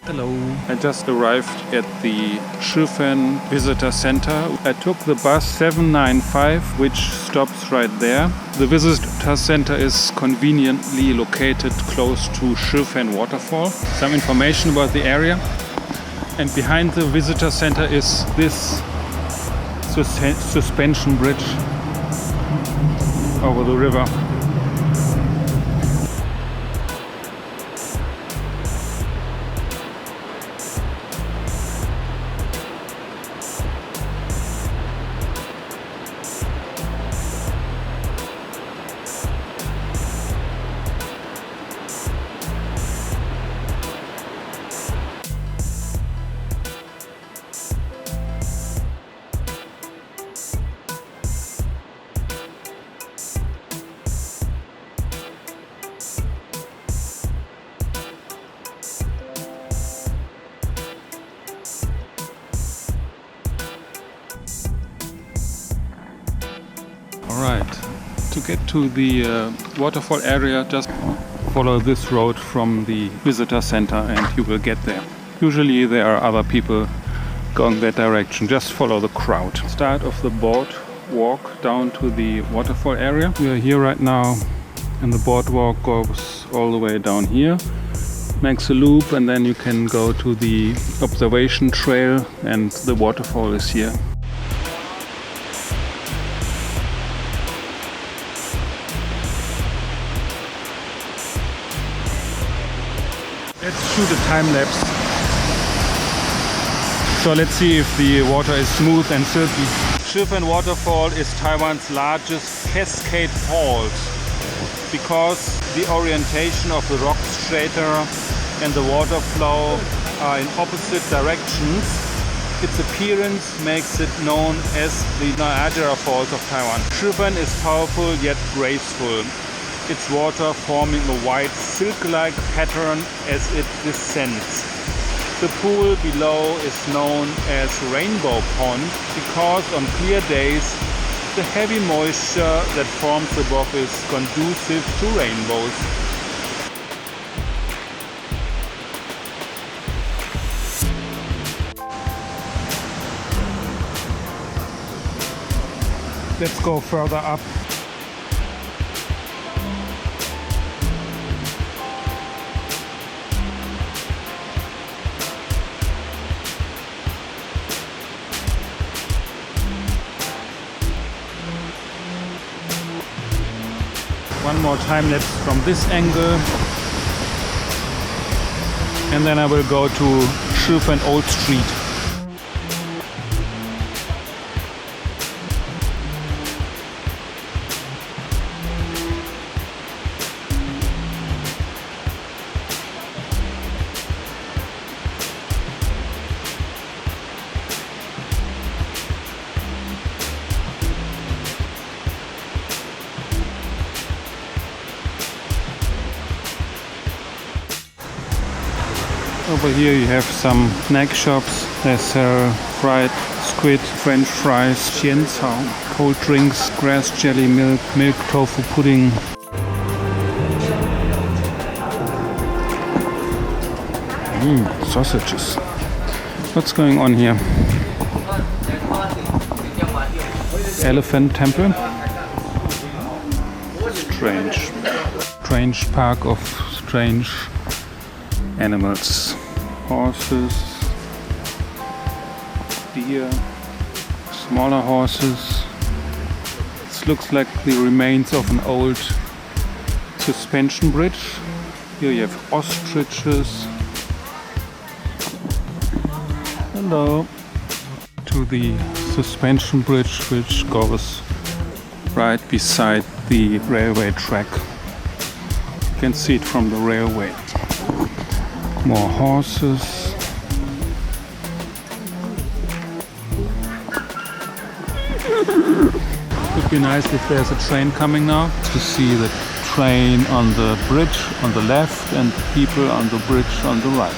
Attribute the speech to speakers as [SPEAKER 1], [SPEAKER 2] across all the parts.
[SPEAKER 1] Hello.
[SPEAKER 2] I just arrived at the SHIFEN Visitor Center. I took the bus 795, which stops right there. The Visitor Center is conveniently located close to SHIFEN Waterfall. Some information about the area. And behind the Visitor Center is this suspension bridge over the river. Alright, to get to the waterfall area, just follow this road from the visitor center and you will get there. Usually there are other people going that direction, just follow the crowd. Start of the board walk down to the waterfall area. We are here right now and the boardwalk goes all the way down here, makes a loop, and then you can go to the observation trail and the waterfall is here. Let's shoot a time lapse. So let's see if the water is smooth and silky. SHIFEN Waterfall is Taiwan's largest cascade falls because the orientation of the rock strata and the water flow are in opposite directions. Its appearance makes it known as the Niagara Falls of Taiwan. SHIFEN is powerful yet graceful, its water forming a white silk-like pattern as it descends. The pool below is known as Rainbow Pond because on clear days the heavy moisture that forms above is conducive to rainbows. Let's go further up. One more time lapse from this angle, and then I will go to SHIFEN Old Street. Over here you have some snack shops. They sell fried squid, french fries, Shen'ao, cold drinks, grass jelly, milk tofu pudding. Sausages. What's going on here? Elephant temple? Strange park of strange animals. Horses, deer, smaller horses. This looks like the remains of an old suspension bridge. Here you have ostriches. Hello. To the suspension bridge which goes right beside the railway track. You can see it from the railway. More horses. Would be nice if there's a train coming now to see the train on the bridge on the left and people on the bridge on the right.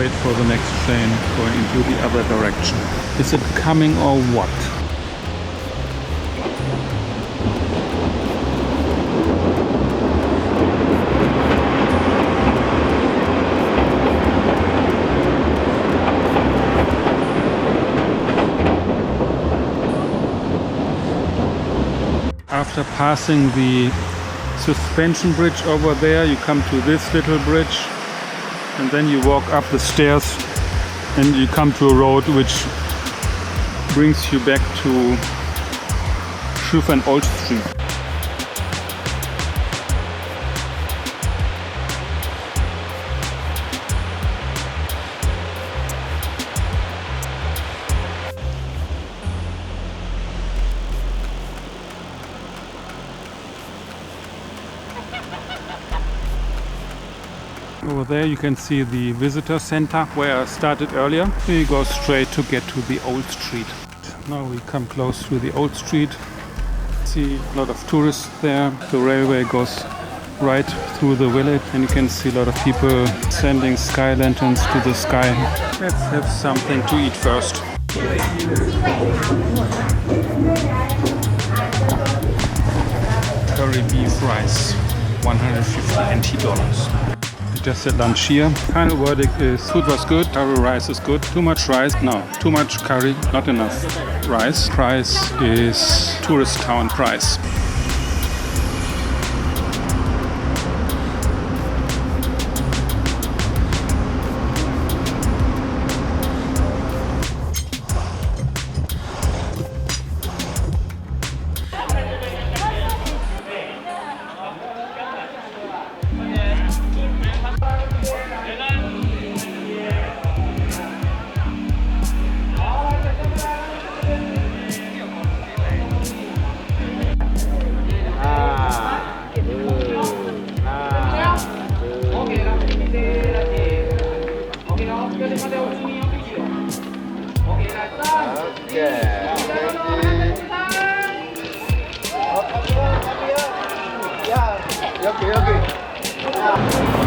[SPEAKER 2] wait for the next train going into the other direction. Is it coming or what? After passing the suspension bridge over there, you come to this little bridge, and then you walk up the stairs and you come to a road which brings you back to SHIFEN Old Street. Over there you can see the visitor center where I started earlier. We go straight to get to the old street. Now we come close to the old street. See a lot of tourists there. The railway goes right through the village and you can see a lot of people sending sky lanterns to the sky. Let's have something to eat first. Curry beef rice, 150 NT$. Just had lunch here. Final verdict is food was good, curry rice is good. Too much rice? No. Too much curry? Not enough rice. Price is tourist town price.
[SPEAKER 1] 여기.